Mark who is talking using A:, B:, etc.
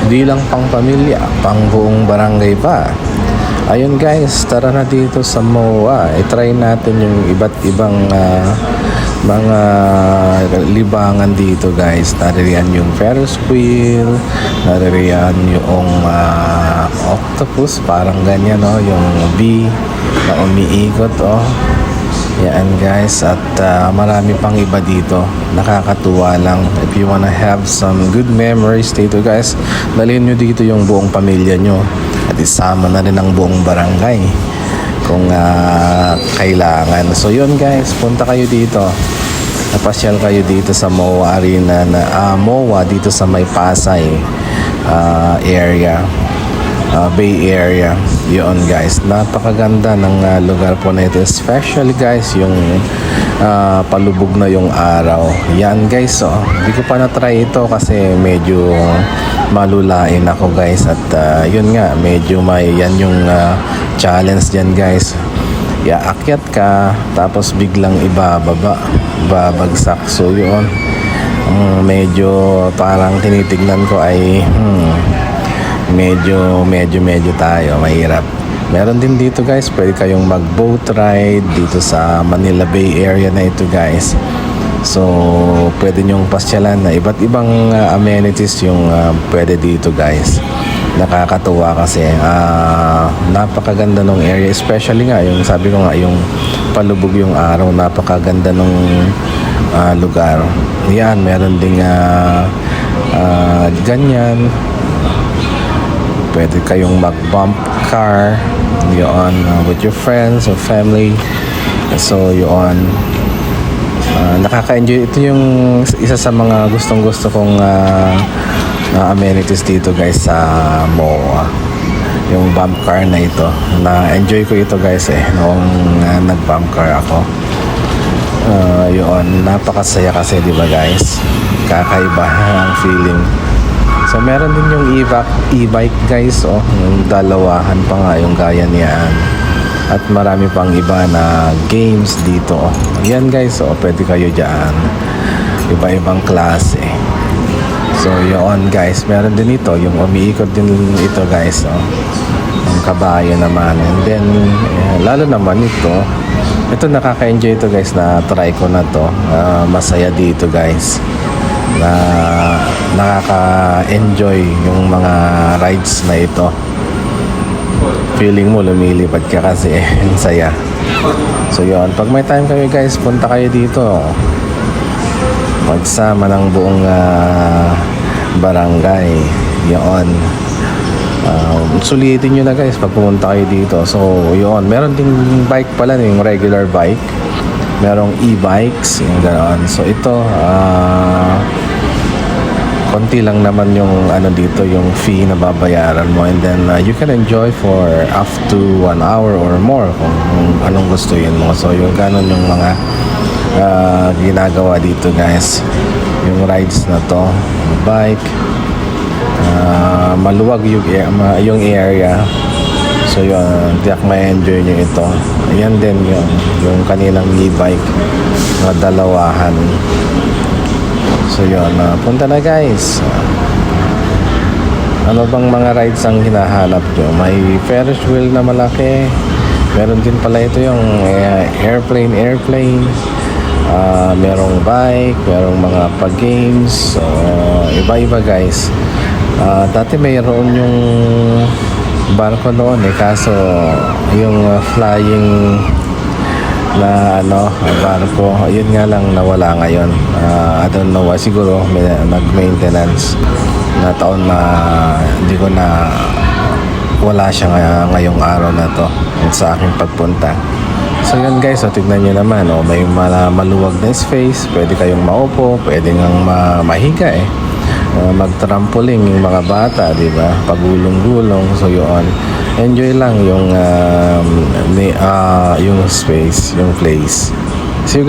A: Hindi lang pang pamilya, pang buong barangay pa. Ayun guys, tara na dito sa MOA. I-try natin yung iba't ibang mga libangan dito guys. Naririyan yung Ferris wheel, naririyan yung octopus, parang ganyan yung V na umiikot Yan guys, at marami pang iba dito. Nakakatuwa lang. If you wanna have some good memories dito guys, dalhin nyo dito yung buong pamilya nyo at isama na rin ang buong barangay kung kailangan. So yun guys, punta kayo dito. Napasyal kayo dito sa MOA Arena MOA dito sa May Pasay area, Bay Area. Yun guys, napakaganda ng lugar po na ito, especially guys yung palubog na yung araw. Yan guys, hindi ko pa na-try ito kasi medyo malulain ako guys, at yun nga, medyo may yan yung challenge dyan guys. Aakyat ka tapos biglang babagsak. So yun, medyo parang tinitignan ko ay medyo tayo mahirap. Meron din dito guys, pwede kayong mag boat ride dito sa Manila Bay Area na ito guys. So pwede nyong pasyalan na iba't ibang amenities yung pwede dito guys. Nakakatuwa kasi napakaganda ng area, especially nga yung sabi ko nga, yung palubog yung araw, napakaganda ng lugar. Yan, meron ding ganyan. Pwede kayong mag-bump car yun, with your friends or family. So yun, nakaka-enjoy. Ito yung isa sa mga gustong-gusto kong amenities dito guys sa MOA, yung bump car na ito. Na-enjoy ko ito guys noong nag-bump car ako. Yun, napakasaya kasi diba guys, kakaiba ang feeling. So meron din yung e-bike guys, yung dalawahan pa nga yung gaya niyan. At marami pang iba na games dito. Yan guys, pwede kayo dyan. Iba-ibang klase. So yun guys, meron din ito, yung umiikot din ito guys, yung kabayo naman. And then lalo naman ito nakaka-enjoy ito guys, na try ko na to. Masaya dito guys, na nakaka-enjoy yung mga rides na ito. Feeling mo lumilipad ka kasi ang saya. So yun, pag may time kayo guys, punta kayo dito, magsama ng buong barangay. Yun, sulitin nyo na guys pag pumunta kayo dito. So yun, meron ding bike pala, yung regular bike, merong e-bikes, yung ganoon. So ito konti lang naman yung dito, yung fee na babayaran mo, and then you can enjoy for up to 1 hour or more kung anong gustuin mo. So yung ganon yung mga ginagawa dito guys, yung rides na to, bike, maluwag yung area. So yun, tiyak may enjoy nyo ito. Ayan din yung kanilang e-bike na dalawahan. So yun, punta na guys. Ano bang mga rides ang hinahanap nyo? May Ferris wheel na malaki. Meron din pala ito yung airplane. Merong bike, merong mga pag-games. Iba-iba guys. Dati mayroon yung barko noon kaso yung flying na barko, yun nga lang nawala ngayon. I don't know why, siguro may nag-maintenance na taon na hindi ko na wala siya ngayong araw na to sa aking pagpunta. So yun guys, tignan nyo naman, may maluwag na space, pwede kayong maupo, pwede ngang mahiga mag-trampoline yung mga bata, di ba? Pagulong-gulong. So yun, enjoy lang yung space, yung place. See you guys.